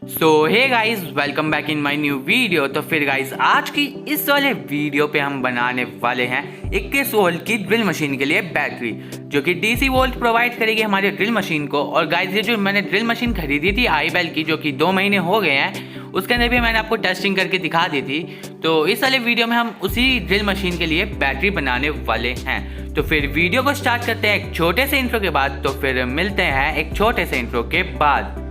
So hey guys, welcome back in my new video. तो फिर guys, आज की इस वाले वीडियो पे हम बनाने वाले हैं 21 वोल्ट की ड्रिल मशीन के लिए बैटरी, जो कि डीसी वोल्ट प्रोवाइड करेगी हमारी ड्रिल मशीन को। और गाइस, ये जो मैंने ड्रिल मशीन खरीदी थी आईबेल की, जो कि 2 महीने हो गए हैं, उसके अंदर भी मैंने आपको टेस्टिंग करके दिखा दी थी। तो इस वाले वीडियो में हम उसी ड्रिल मशीन के लिए बैटरी बनाने वाले हैं। तो फिर वीडियो को स्टार्ट करते हैं एक छोटे से इंट्रो के बाद। तो फिर मिलते हैं एक छोटे से इंट्रो के बाद।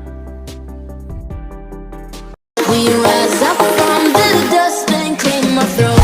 We rise up from the dust and clean my throat.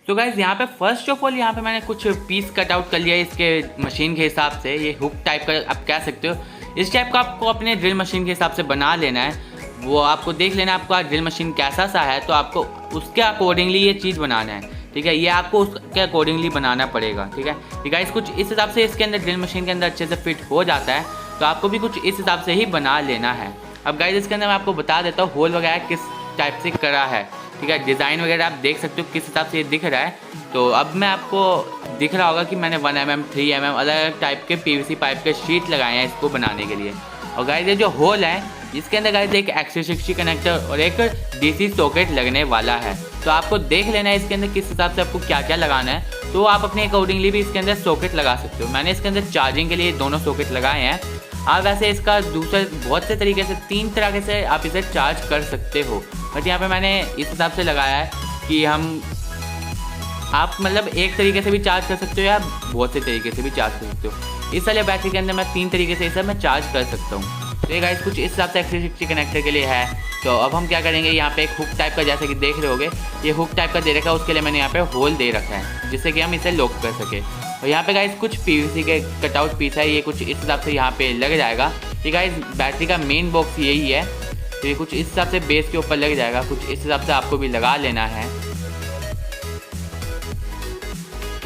तो गाइज, यहाँ पे फर्स्ट ऑफ ऑल यहाँ पे मैंने कुछ पीस कट आउट कर लिया है इसके मशीन के हिसाब से। ये हुक टाइप का आप कह सकते हो। इस टाइप का आपको अपने ड्रिल मशीन के हिसाब से बना लेना है। वो आपको देख लेना है आपका ड्रिल मशीन कैसा सा है, तो आपको उसके अकॉर्डिंगली ये चीज़ बनाना है। ठीक है, ये आपको उसके अकॉर्डिंगली बनाना पड़ेगा। ठीक है गाइज, कुछ इस हिसाब से इसके अंदर ड्रिल मशीन के अंदर अच्छे से फिट हो जाता है, तो आपको भी कुछ इस हिसाब से ही बना लेना है। अब गाइज, इसके अंदर मैं आपको बता देता हूँ होल वगैरह किस टाइप से करा है। ठीक है, डिज़ाइन वगैरह आप देख सकते हो किस हिसाब से ये दिख रहा है। तो अब मैं आपको दिख रहा होगा कि मैंने 1 mm 3 mm अलग अलग टाइप के पीवीसी पाइप के शीट लगाए हैं इसको बनाने के लिए। और गाइज, ये जो होल है इसके अंदर गाइज एक XC60 कनेक्टर और एक DC सॉकेट लगने वाला है। तो आपको देख लेना है इसके अंदर किस हिसाब से आपको क्या क्या लगाना है, तो आप अपने अकॉर्डिंगली भी इसके अंदर सॉकेट लगा सकते हो। मैंने इसके अंदर चार्जिंग के लिए दोनों सॉकेट लगाए हैं। आप वैसे इसका दूसरे बहुत से तरीके से 3 तरह से आप इसे चार्ज कर सकते हो, बट यहाँ पे मैंने इस हिसाब से लगाया है कि आप मतलब एक तरीके से भी चार्ज कर सकते हो या बहुत से तरीके से भी चार्ज कर सकते हो। इस वाले बैटरी के अंदर मैं 3 तरीके से इसे मैं चार्ज कर सकता हूँ। तो ये गाइस कुछ इस हिसाब से XC60 कनेक्टर के लिए है। तो अब हम क्या करेंगे, यहाँ पे एक हुक टाइप का, जैसे कि देख रहे होगे ये हुक टाइप का दे रखा है, उसके लिए मैंने यहाँ पे होल दे रखा है जिससे कि हम इसे लॉक कर सके। और यहाँ पे गाइस कुछ PVC के कटआउट पीस है, ये कुछ इस हिसाब से यहाँ पे लग जाएगा। ये गाइस बैटरी का मेन बॉक्स यही है, तो ये कुछ इस हिसाब से बेस के ऊपर लग जाएगा। कुछ इस हिसाब से आपको भी लगा लेना है।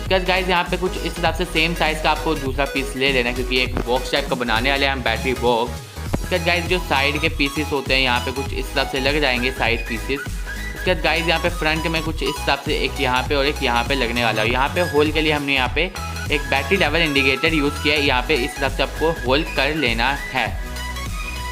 गाइस, यहाँ पे कुछ इस हिसाब से सेम साइज़ का आपको दूसरा पीस ले लेना है, क्योंकि एक बॉक्स टाइप का बनाने वाले हैं हम बैटरी बॉक्स। उसके बाद गाइस जो साइड के पीसेस होते हैं यहाँ पे कुछ इस हिसाब से लग जाएंगे साइड पीसेस। उसके बाद गाइस यहाँ पे फ्रंट में कुछ इस हिसाब से एक यहाँ पे और एक यहाँ पे लगने वाला है। यहाँ पे होल के लिए हमने यहाँ पे एक बैटरी लेवल इंडिकेटर यूज़ किया है। यहाँ पे इस हिसाब से आपको होल कर लेना है।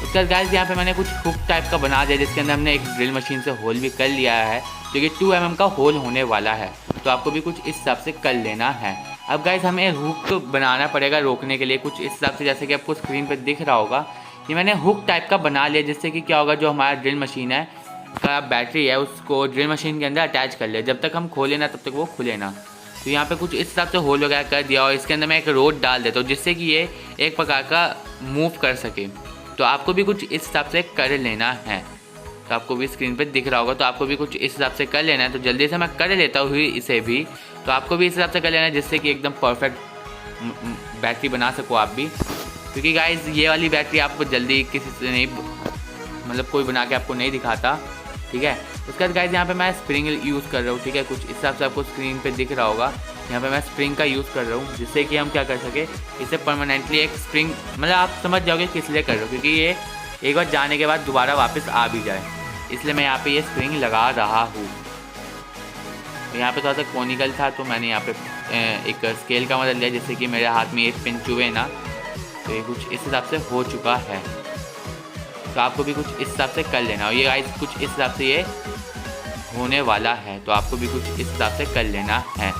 उसके बाद गाइस यहाँ पे मैंने कुछ हुक टाइप का बना दिया, जिसके अंदर हमने एक ड्रिल मशीन से होल भी कर लिया है, जो कि 2 mm का होल होने वाला है। तो आपको भी कुछ इस हिसाब से कर लेना है। अब गाइस हमें हुक तो बनाना पड़ेगा रोकने के लिए कुछ इस हिसाब से, जैसे कि आपको स्क्रीन पर दिख रहा होगा। ये मैंने हुक टाइप का बना लिया, जिससे कि क्या होगा, जो हमारा ड्रिल मशीन है का बैटरी है उसको ड्रिल मशीन के अंदर अटैच कर ले। जब तक हम खोले ना तब तक वो खुले ना। तो यहाँ पे कुछ इस हिसाब से होल वगैरह कर दिया, और इसके अंदर मैं एक रोड डाल देता हूँ जिससे कि ये एक प्रकार का मूव कर सके। तो आपको भी कुछ इस हिसाब से कर लेना है। तो आपको भी स्क्रीन पे दिख रहा होगा, तो आपको भी कुछ इस हिसाब से कर लेना है। तो जल्दी से मैं कर लेता हूँ इसे भी। तो आपको भी इस हिसाब से कर लेना है, जिससे कि एकदम परफेक्ट बैटरी बना सको आप भी। क्योंकि गाइस ये वाली बैटरी आपको जल्दी किसी से नहीं, मतलब कोई बना के आपको नहीं दिखाता। ठीक है, उसके बाद गाइस यहाँ पे मैं स्प्रिंग यूज़ कर रहा हूँ। ठीक है, कुछ इस हिसाब से आपको स्क्रीन पे दिख रहा होगा। यहाँ पे मैं स्प्रिंग का यूज़ कर रहा हूँ, जिससे कि हम क्या कर सके, इसे परमानेंटली एक स्प्रिंग, मतलब आप समझ जाओगे किस लिए कर रहा हूँ, क्योंकि ये एक बार जाने के बाद दोबारा वापस आ भी जाए, इसलिए मैं यहाँ पे ये स्प्रिंग लगा रहा हूँ। यहाँ पे थोड़ा सा कॉनिकल था, तो मैंने यहाँ पे एक स्केल का मदद लिया, जिससे कि मेरे हाथ में ये पिन चुभे ना। तो ये कुछ इस हिसाब से हो चुका है। तो आपको भी कुछ इस हिसाब से कर लेना। और ये गाइस कुछ इस हिसाब से ये होने वाला है, तो आपको भी कुछ इस हिसाब से कर लेना है।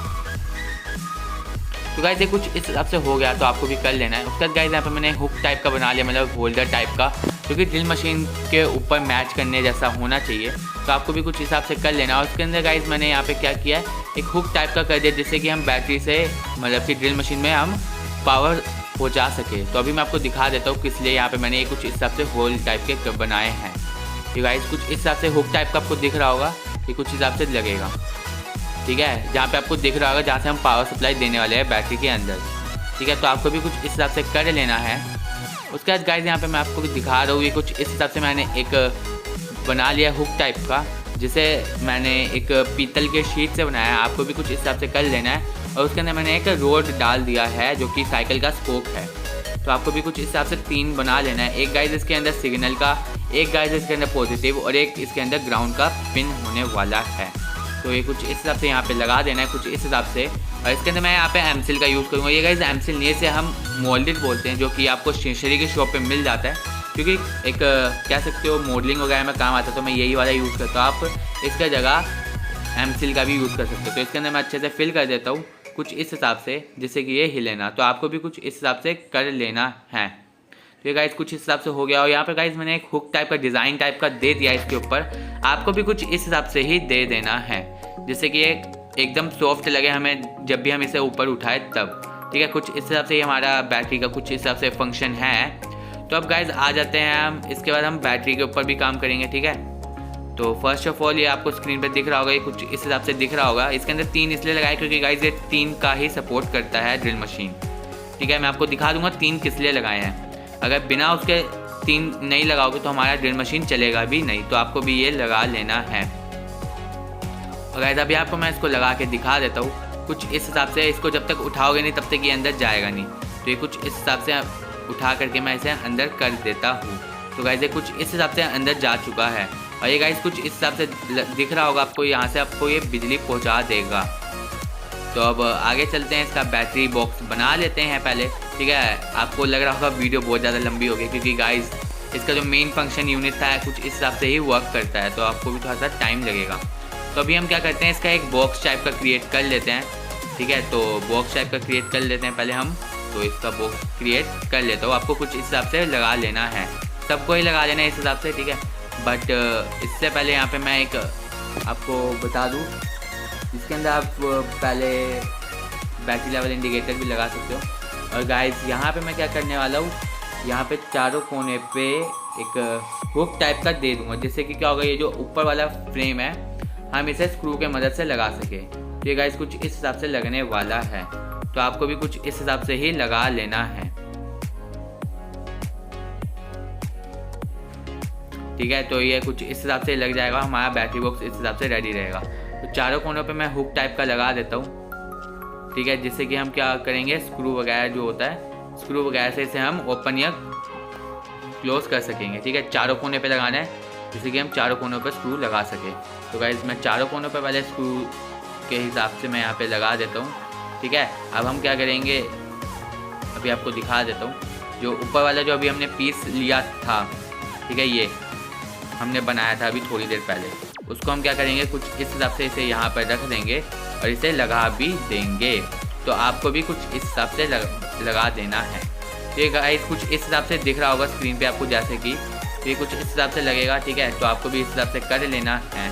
तो गाइस ये कुछ इस हिसाब से हो गया, तो आपको भी कर लेना है। उसके बाद गाइस यहाँ पे मैंने हुक टाइप का बना लिया, मतलब होल्डर टाइप का, जो कि ड्रिल मशीन के ऊपर मैच करने जैसा होना चाहिए। तो आपको भी कुछ हिसाब से कर लेना। और उसके अंदर गाइस मैंने यहाँ पे क्या किया है, एक हुक टाइप का कर दिया, जिससे कि हम बैटरी से, मतलब कि ड्रिल मशीन में हम पावर पहुँचा सके। तो अभी मैं आपको दिखा देता हूँ किस लिए यहाँ पे मैंने ये कुछ इस हिसाब से होल टाइप के बनाए हैं। ये गाइस कुछ इस हिसाब से हुक टाइप का आपको दिख रहा होगा, ये कुछ हिसाब से लगेगा। ठीक है, जहाँ पे आपको दिख रहा होगा जहाँ से हम पावर सप्लाई देने वाले हैं बैटरी के अंदर। ठीक है, तो आपको भी कुछ इस हिसाब से कर लेना है। उसके बाद गाइस यहाँ पे मैं आपको दिखा रहा हूँ, ये कुछ इस हिसाब से मैंने एक बना लिया हुक टाइप का, जिसे मैंने एक पीतल के शीट से बनाया है। आपको भी कुछ इस हिसाब से कर लेना है। और उसके अंदर मैंने एक रोड डाल दिया है, जो कि साइकिल का स्पोक है। तो आपको भी कुछ इस हिसाब से 3 बना लेना है। एक गाइस इसके अंदर सिग्नल का, एक गाइस इसके अंदर पॉजिटिव, और एक इसके अंदर ग्राउंड का पिन होने वाला है। तो ये कुछ इस हिसाब से यहाँ पे लगा देना है, कुछ इस हिसाब से। और इसके अंदर मैं यहाँ पे एमसिल का यूज़ करूँगा। ये गाइस एमसिल नहीं से हम मोल्डेड बोलते हैं, जो कि आपको स्टेशनरी की शॉप पे मिल जाता है, क्योंकि एक कह सकते हो मॉडलिंग वगैरह में काम आता है, तो मैं यही वाला यूज़ करता हूँ। आप इसका जगह एमसिल का भी यूज़ कर सकते हो। तो इसके अंदर मैं अच्छे से फिल कर देता हूँ कुछ इस हिसाब से, जिससे कि ये हिले ना। तो आपको भी कुछ इस हिसाब से कर लेना है। तो ये गाइस कुछ इस हिसाब से हो गया। और यहाँ पे गाइस मैंने एक हुक टाइप का डिज़ाइन टाइप का दे दिया इसके ऊपर, आपको भी कुछ इस हिसाब से ही दे देना है, जिससे कि ये एकदम सॉफ्ट लगे हमें जब भी हम इसे ऊपर उठाए तब। ठीक है, कुछ इस हिसाब से ही हमारा बैटरी का कुछ इस हिसाब से फंक्शन है। तो अब गाइस आ जाते हैं हम, इसके बाद हम बैटरी के ऊपर भी काम करेंगे। ठीक है, तो फर्स्ट ऑफ ऑल ये आपको स्क्रीन पे दिख रहा होगा, ये कुछ इस हिसाब से दिख रहा होगा। इसके अंदर 3 इसलिए लगाए क्योंकि गाइस ये 3 का ही सपोर्ट करता है ड्रिल मशीन। ठीक है, मैं आपको दिखा दूंगा 3 किस लिए लगाए हैं। अगर बिना उसके 3 नहीं लगाओगे तो हमारा ड्रिल मशीन चलेगा भी नहीं, तो आपको भी ये लगा लेना है। और गाइस अभी आपको मैं इसको लगा के दिखा देता हूँ कुछ इस हिसाब से। इसको जब तक उठाओगे नहीं तब तक ये अंदर जाएगा नहीं, तो ये कुछ इस हिसाब से उठा करके मैं इसे अंदर कर देता हूँ। तो गाइस ये कुछ इस हिसाब से अंदर जा चुका है। और ये गाइस कुछ इस हिसाब से दिख रहा होगा आपको, यहाँ से आपको ये बिजली पहुँचा देगा। तो अब आगे चलते हैं, इसका बैटरी बॉक्स बना लेते हैं पहले। ठीक है, आपको लग रहा होगा वीडियो बहुत ज़्यादा लंबी होगी, क्योंकि गाइस इसका जो मेन फंक्शन यूनिट था कुछ इस हिसाब से ही वर्क करता है, तो आपको भी थोड़ा सा टाइम लगेगा। तो अभी हम क्या करते हैं, इसका एक बॉक्स टाइप का क्रिएट कर लेते हैं। ठीक है, तो बॉक्स टाइप का क्रिएट कर लेते हैं पहले हम। तो इसका बॉक्स क्रिएट कर लेता हूँ, आपको कुछ इस हिसाब से लगा लेना है, सबको ही लगा लेना है इस हिसाब से। ठीक है, बट इससे पहले यहाँ पे मैं एक आपको बता दूँ, इसके अंदर आप पहले बैटरी लेवल इंडिकेटर भी लगा सकते हो। और गाइस यहाँ पे मैं क्या करने वाला हूँ, यहाँ पे चारों कोने पे एक हुक टाइप का दे दूँगा, जिससे कि क्या होगा, ये जो ऊपर वाला फ्रेम है हम इसे स्क्रू के मदद से लगा सके। तो ये गाइस कुछ इस हिसाब से लगने वाला है, तो आपको भी कुछ इस हिसाब से ही लगा लेना है। ठीक है, तो ये कुछ इस हिसाब से लग जाएगा, हमारा बैटरी बॉक्स इस हिसाब से रेडी रहेगा। तो चारों कोनों पे मैं हुक टाइप का लगा देता हूँ। ठीक है, जिससे कि हम क्या करेंगे, स्क्रू वगैरह जो होता है, स्क्रू वगैरह से इसे हम ओपन या क्लोज कर सकेंगे। ठीक है, चारों कोने पे लगाना है, जिससे कि हम चारों कोनों पे स्क्रू लगा सके। तो गाइस मैं चारों कोनों पे पहले स्क्रू के हिसाब से मैं यहाँ पे लगा देता हूँ। ठीक है, अब हम क्या करेंगे, अभी आपको दिखा देता हूँ। जो ऊपर वाला जो अभी हमने पीस लिया था, ठीक है, ये हमने बनाया था अभी थोड़ी देर पहले, उसको हम क्या करेंगे, कुछ इस हिसाब से इसे यहाँ पर रख देंगे और इसे लगा भी देंगे। तो आपको भी कुछ इस हिसाब से लगा देना है। तो ये गाइस कुछ इस हिसाब से दिख रहा होगा स्क्रीन पे आपको, जैसे कि तो ये कुछ इस हिसाब से लगेगा। ठीक है, तो आपको भी इस हिसाब से कर लेना है।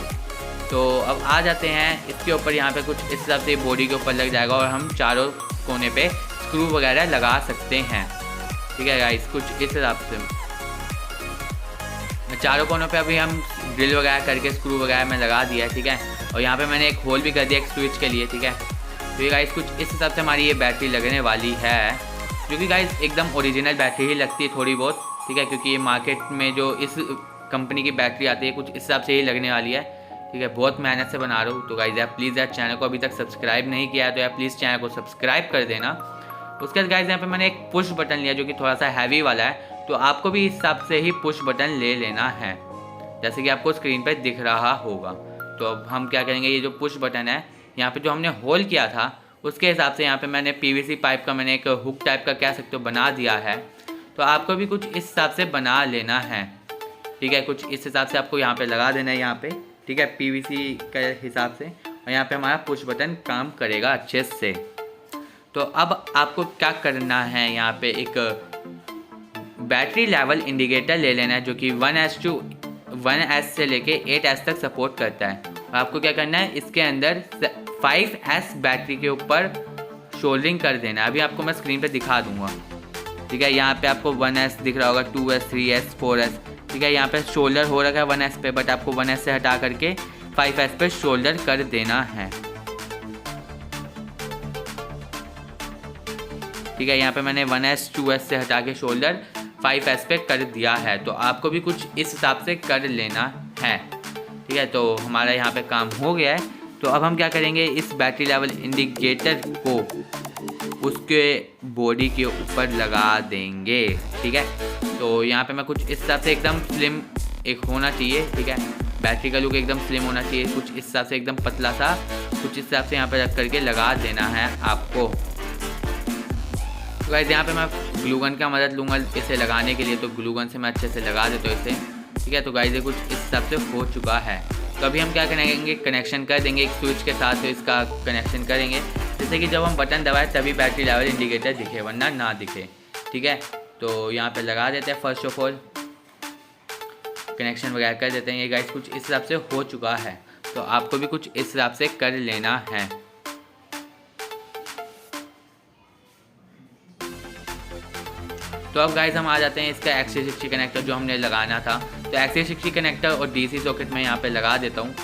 तो अब आ जाते हैं इसके ऊपर, यहाँ पे कुछ इस हिसाब से बॉडी के ऊपर लग जाएगा और हम चारों कोने पे स्क्रू वगैरह लगा सकते हैं। ठीक है गाइस, कुछ इस हिसाब से चारों कोनों पे अभी हम ड्रिल वगैरह करके स्क्रू वगैरह में लगा दिया है। ठीक है, और यहाँ पे मैंने एक होल भी कर दिया एक स्विच के लिए। ठीक है, तो ये गाइस कुछ इस हिसाब से हमारी ये बैटरी लगने वाली है, जो कि गाइस एकदम ओरिजिनल बैटरी ही लगती है थोड़ी बहुत। ठीक है, क्योंकि ये मार्केट में जो इस कंपनी की बैटरी आती है कुछ इस हिसाब से ही लगने वाली है। ठीक है, बहुत मेहनत से बना रहा हूँ। तो गाइस यार प्लीज़ यार चैनल को अभी तक सब्सक्राइब नहीं किया है तो यार प्लीज़ चैनल को सब्सक्राइब कर देना। उसके बाद गाइस यहाँ पे मैंने एक पुश बटन लिया जो कि थोड़ा सा हैवी वाला है, तो आपको भी इस हिसाब से ही पुश बटन ले लेना है, जैसे कि आपको स्क्रीन पर दिख रहा होगा। तो अब हम क्या करेंगे, ये जो पुश बटन है यहाँ पे जो हमने होल किया था उसके हिसाब से यहाँ पे मैंने पीवीसी पाइप का मैंने एक हुक टाइप का कह सकते हो बना दिया है। तो आपको भी कुछ इस हिसाब से बना लेना है। ठीक है, कुछ इस हिसाब से आपको यहाँ पे लगा देना है यहाँ पे। ठीक है, पीवीसी के हिसाब से, और यहाँ पे हमारा पुश बटन काम करेगा अच्छे से। तो अब आपको क्या करना है, यहाँ पे एक बैटरी लेवल इंडिकेटर ले लेना है जो कि 1S से लेके 8S तक सपोर्ट करता है। आपको क्या करना है, इसके अंदर 5S बैटरी के ऊपर शोल्डरिंग कर देना है। अभी आपको मैं स्क्रीन पे दिखा दूंगा। ठीक है, यहाँ पे आपको 1S दिख रहा होगा, 2S, 3S, 4S। ठीक है, यहाँ पे शोल्डर हो रखा है 1S पे, बट आपको 1S से हटा करके 5S पे शोल्डर कर देना है। ठीक है, यहाँ पे मैंने 1S 2S से हटा के शोल्डर 5S पे कर दिया है। तो आपको भी कुछ इस हिसाब से कर लेना है। ठीक है, तो हमारा यहाँ पे काम हो गया है। तो अब हम क्या करेंगे, इस बैटरी लेवल इंडिकेटर को उसके बॉडी के ऊपर लगा देंगे। ठीक है, तो यहाँ पे मैं कुछ इस हिसाब से एकदम स्लिम एक होना चाहिए। ठीक है, बैटरी का लुक एकदम स्लिम होना चाहिए, कुछ इस हिसाब से एकदम पतला सा, कुछ इस हिसाब से यहाँ पे रख करके लगा देना है आपको। तो गाइस यहाँ पे मैं ग्लू गन का मदद लूँगा इसे लगाने के लिए, तो ग्लू गन से मैं अच्छे से लगा देता हूँ इसे, ठीक है। तो गाइस ये कुछ इस हिसाब से हो चुका है। तो अभी हम क्या करेंगे, कनेक्शन कर देंगे एक स्विच के साथ, तो इसका कनेक्शन करेंगे जैसे कि जब हम बटन दबाएं तभी बैटरी लेवल इंडिकेटर दिखे, वरना ना दिखे, ठीक है। तो यहाँ पे लगा देते हैं, फर्स्ट ऑफ ऑल कनेक्शन वगैरह कर देते हैं। ये गाइस कुछ इस हिसाब से हो चुका है, तो आपको भी कुछ इस हिसाब से कर लेना है। तो अब गाइस हम आ जाते हैं इसका XC60 कनेक्टर जो हमने लगाना था। तो XC60 कनेक्टर और DC सॉकेट में यहाँ पे लगा देता हूँ।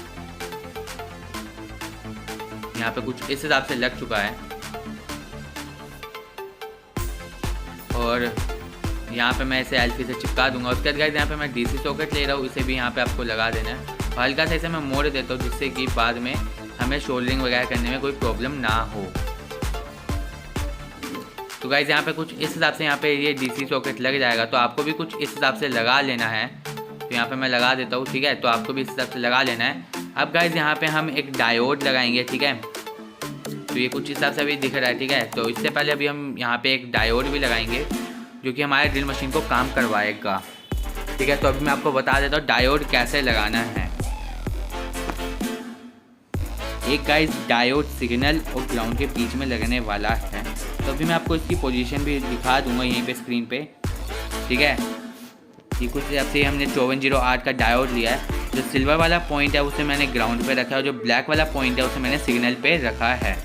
यहाँ पे कुछ इस हिसाब से लग चुका है, और यहाँ पे मैं इसे एल्फी से चिपका दूंगा। उसके बाद गाइस यहाँ पे मैं DC सॉकेट ले रहा हूँ, इसे भी यहाँ पे आपको लगा देना है। हल्का सा इसे मैं मोड़ देता हूँ जिससे कि बाद में हमें सोल्डरिंग वगैरह करने में कोई प्रॉब्लम ना हो। तो गाइस यहाँ पे कुछ इस हिसाब से यहाँ पे ये DC सॉकेट लग जाएगा, तो आपको भी कुछ इस हिसाब से लगा लेना है। तो यहाँ पे मैं लगा देता हूँ, ठीक है। तो आपको भी इस हिसाब से लगा लेना है। अब गाइस यहाँ पे हम एक डायोड लगाएंगे, ठीक है। तो ये कुछ इस हिसाब से अभी दिख रहा है, ठीक है। तो इससे पहले अभी हम यहाँ पे एक डायोड भी लगाएंगे जो कि हमारे ड्रिल मशीन को काम करवाएगा, ठीक है। तो अभी मैं आपको बता देता हूँ डायोड कैसे लगाना है। एक गाइस डायोड सिग्नल और ग्राउंड के बीच में लगने वाला है, तो अभी मैं आपको इसकी पोजीशन भी दिखा दूंगा यहीं पे स्क्रीन पे, ठीक है। ये कुछ हिसाब से हमने 5408 का डायोड लिया है। जो सिल्वर वाला पॉइंट है उसे मैंने ग्राउंड पे रखा है, और जो ब्लैक वाला पॉइंट है उसे मैंने सिग्नल पे रखा है।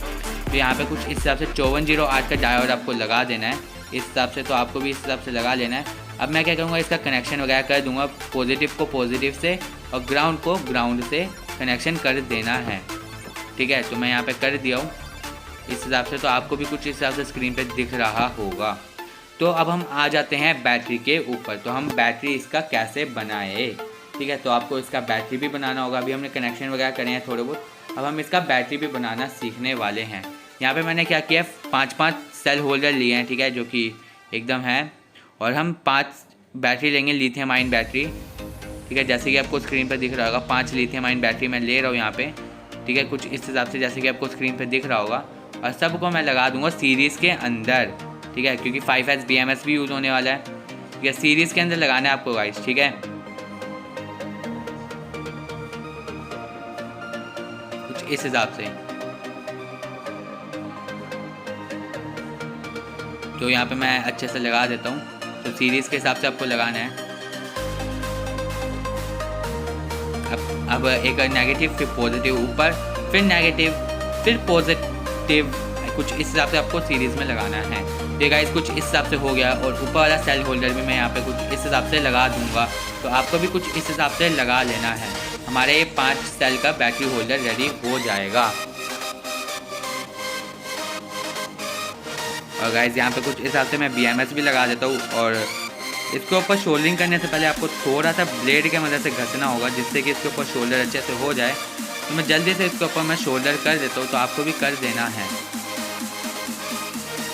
तो यहाँ पे कुछ इस हिसाब से 5408 का डायोड आपको लगा देना है इस हिसाब से, तो आपको भी इस हिसाब से लगा लेना है। अब मैं क्या करूँगा, इसका कनेक्शन वगैरह कर दूँगा, पॉजिटिव को पॉजिटिव से और ग्राउंड को ग्राउंड से कनेक्शन कर देना है, ठीक है। तो मैं यहाँ पे कर दिया हूँ इस हिसाब से, तो आपको भी कुछ इस हिसाब से स्क्रीन पे दिख रहा होगा। तो अब हम आ जाते हैं बैटरी के ऊपर। तो हम बैटरी इसका कैसे बनाए, ठीक है। तो आपको इसका बैटरी भी बनाना होगा। अभी हमने कनेक्शन वगैरह करे हैं थोड़े बहुत, अब हम इसका बैटरी भी बनाना सीखने वाले हैं। यहाँ पे मैंने क्या किया, 5-5 सेल होल्डर लिए हैं, ठीक है, जो कि एकदम है। और हम 5 बैटरी लेंगे, लिथियम आयन बैटरी, ठीक है। जैसे कि आपको स्क्रीन पर दिख रहा होगा, 5 लिथियम आयन बैटरी मैं ले रहा हूँ यहाँ पे, ठीक है। कुछ इस हिसाब से जैसे कि आपको स्क्रीन पर दिख रहा होगा, और सबको मैं लगा दूंगा सीरीज़ के अंदर, ठीक है, क्योंकि 5S BMS भी यूज़ होने वाला है, ठीक है। सीरीज़ के अंदर लगाना है आपको गाइस, ठीक है। कुछ इस हिसाब से। तो यहाँ पे मैं अच्छे से लगा देता हूँ। तो सीरीज़ के हिसाब से आपको लगाना है। अब एक नेगेटिव फिर पॉजिटिव ऊपर, फिर नेगेटिव फिर पॉजिटिव, कुछ इस हिसाब से आपको सीरीज़ में लगाना है। तो गाइस कुछ इस हिसाब से हो गया, और ऊपर वाला सेल होल्डर भी मैं यहाँ पे कुछ इस हिसाब से लगा दूंगा। तो आपको भी कुछ इस हिसाब से लगा लेना है। हमारे ये 5 सेल का बैटरी होल्डर रेडी हो जाएगा। और गाइस यहाँ पे कुछ इस हिसाब से मैं BMS भी लगा देता हूँ। और इसके ऊपर शोल्डरिंग करने से पहले आपको थोड़ा सा ब्लेड के मदद से घसना होगा, जिससे कि इसके ऊपर शोल्डर अच्छे से हो जाए। तो मैं जल्दी से इसके ऊपर मैं शोल्डर कर देता हूँ, तो आपको भी कर देना है।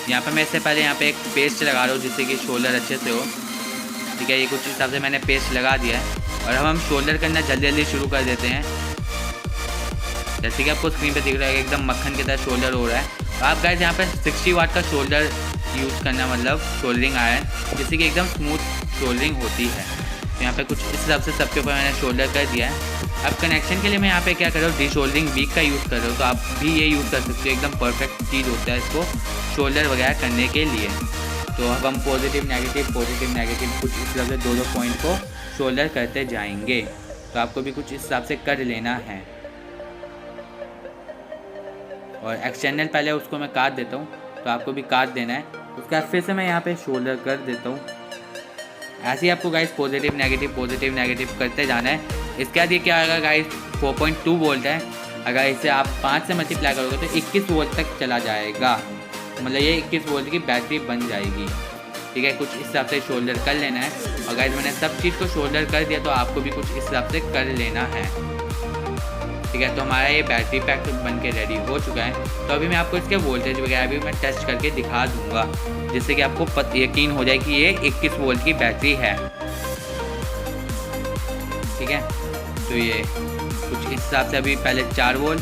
यहाँ पे मैं इससे पहले यहाँ पे एक पेस्ट लगा रहा हूँ जिससे कि शोल्डर अच्छे से हो, ठीक है। ये कुछ हिसाब से मैंने पेस्ट लगा दिया है, और अब हम शोल्डर करना जल्दी जल्दी शुरू कर देते हैं। जैसे कि आपको स्क्रीन पे दिख रहा है एकदम मक्खन की तरह शोल्डर हो रहा है। तो आप गाइस यहाँ पे 60 वाट का शोल्डर यूज़ करना, मतलब शोल्डरिंग आयरन, जिससे कि एकदम स्मूथ शोल्डरिंग होती है। तो यहाँ पे कुछ इस हिसाब से सबके ऊपर मैंने शोल्डर कर दिया है। अब कनेक्शन के लिए मैं यहाँ पे क्या कर रहा हूँ, डिशोल्डरिंग वीक का यूज़ कर रहा हूँ। तो आप भी ये यूज़ कर सकते हो, एकदम परफेक्ट चीज़ होता है इसको शोल्डर वगैरह करने के लिए। तो अब हम पॉजिटिव नेगेटिव कुछ इस तरह से 2-2 पॉइंट को शोल्डर करते जाएंगे। तो आपको भी कुछ इस हिसाब से कर लेना है। और एक्सटर्नल पहले उसको मैं काट देता हूँ, तो आपको भी काट देना है। उसके बाद फिर से मैं यहाँ पे शोल्डर कर देता हूँ। ऐसे ही आपको गाइस पॉजिटिव नेगेटिव करते जाना है। इसके बाद ये क्या आएगा गाइस, 4.2 वोल्ट है। अगर इसे आप 5 से मल्टीप्लाई करोगे तो 21 वोल्ट तक चला जाएगा, मतलब ये 21 वोल्ट की बैटरी बन जाएगी, ठीक है। कुछ इस हिसाब से शोल्डर कर लेना है। और गाइस मैंने सब चीज़ को शोल्डर कर दिया, तो आपको भी कुछ इस हिसाब से कर लेना है, ठीक है। तो हमारा ये बैटरी पैक बन के रेडी हो चुका है। तो अभी मैं आपको इसके वोल्टेज वगैरह भी मैं टेस्ट करके दिखा दूंगा, जिससे कि आपको यकीन हो जाए कि ये 21 वोल्ट की बैटरी है, ठीक है। तो ये कुछ इस हिसाब से अभी पहले 4 वोल्ट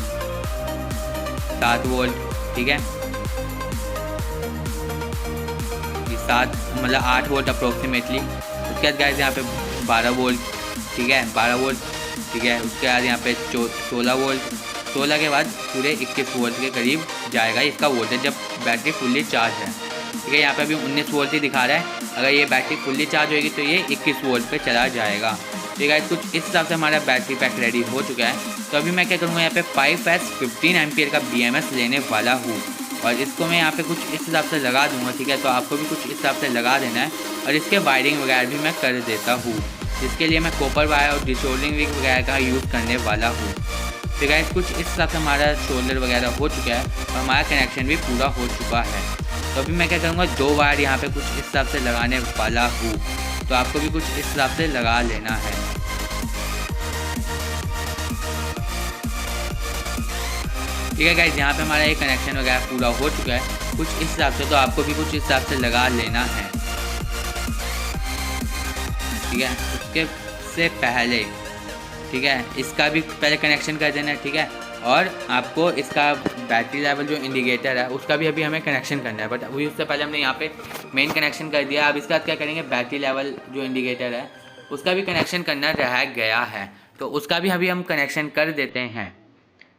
7 वोल्ट, ठीक है, ये 7 मतलब 8 वोल्ट अप्रोक्सीमेटली। उसके बाद गाइस यहाँ पे 12 वोल्ट, ठीक है, 12 वोल्ट, ठीक है। उसके बाद यहाँ पे 16 वोल्ट, 16 के बाद पूरे 21 वोल्ट के करीब जाएगा इसका वोल्टेज जब बैटरी फुल्ली चार्ज है, ठीक है। यहाँ पे अभी 19 वोल्ट ही दिखा रहा है। अगर ये बैटरी फुल्ली चार्ज होगी तो ये 21 वोल्ट पे चला जाएगा। तो गाइस कुछ इस हिसाब से हमारा बैटरी पैक रेडी हो चुका है। तो अभी मैं क्या करूँगा, यहाँ पे 5S 15 एम्पियर का BMS लेने वाला हूँ और इसको मैं यहाँ पे कुछ इस हिसाब से लगा दूँगा, ठीक है। तो आपको भी कुछ इस हिसाब से लगा देना है और इसके वायरिंग वगैरह भी मैं कर देता हूँ, जिसके लिए मैं कॉपर वायर और डिशोल्डरिंग विक वगैरह का यूज़ करने वाला हूँ। तो गाइस कुछ इस हिसाब से हमारा शोल्डर वगैरह हो चुका है और हमारा कनेक्शन भी पूरा हो चुका है। तो अभी मैं क्या करूँगा, 2 वायर यहाँ पे कुछ इस हिसाब से लगाने वाला हूँ। तो आपको भी कुछ इस हिसाब से लगा लेना है। ठीक है गाइस, यहाँ पे हमारा ये कनेक्शन वगैरह पूरा हो चुका है कुछ इस हिसाब से। तो आपको भी कुछ इस हिसाब से लगा लेना है, ठीक है। उसके से पहले, ठीक है, इसका भी पहले कनेक्शन कर देना है, ठीक है। और आपको इसका बैटरी लेवल जो इंडिकेटर है उसका भी अभी हमें कनेक्शन करना है, बट अभी उससे पहले हमने यहाँ पे मेन कनेक्शन कर दिया। अब इसके बाद क्या करेंगे, बैटरी लेवल जो इंडिकेटर है उसका भी कनेक्शन करना रह गया है, तो उसका भी अभी हम कनेक्शन कर देते हैं,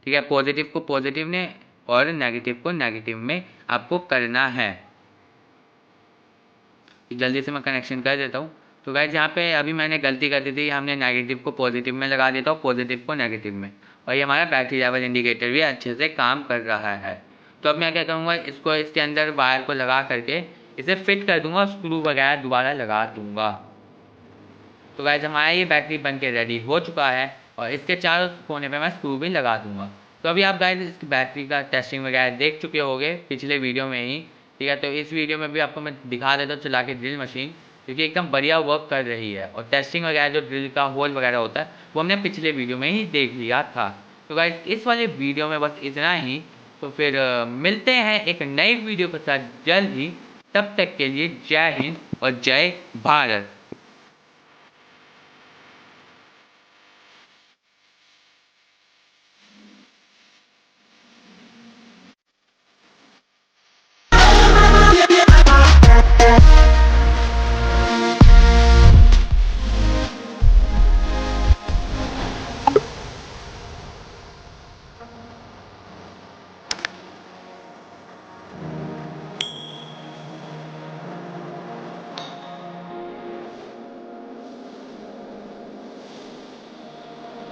ठीक है। पॉजिटिव को पॉजिटिव में और नेगेटिव को नेगेटिव में आपको करना है। जल्दी से मैं कनेक्शन कर देता हूँ। तो गाइस यहाँ पे अभी मैंने गलती कर दी थी, हमने नेगेटिव को पॉजिटिव में लगा देता हूँ, पॉजिटिव को नेगेटिव में, और ये हमारा बैटरी लेवल इंडिकेटर भी अच्छे से काम कर रहा है। तो अब मैं क्या करूँगा, इसको इसके अंदर वायर को लगा करके इसे फिट कर दूँगा और स्क्रू वगैरह दोबारा लगा दूँगा। तो गाइस हमारा ये बैटरी बन के रेडी हो चुका है और इसके चारों कोने पे मैं स्क्रू भी लगा दूँगा। तो अभी आप गाइस इस बैटरी का टेस्टिंग वगैरह देख चुके होंगे पिछले वीडियो में ही, ठीक है। तो इस वीडियो में भी आपको मैं दिखा देता हूँ चला के ड्रिल मशीन, क्योंकि एकदम बढ़िया वर्क कर रही है। और टेस्टिंग वगैरह जो ड्रिल का होल वगैरह होता है वो हमने पिछले वीडियो में ही देख लिया था। तो गाइस इस वाले वीडियो में बस इतना ही। तो फिर मिलते हैं एक नई वीडियो के साथ जल्द ही। तब तक के लिए जय हिंद और जय भारत।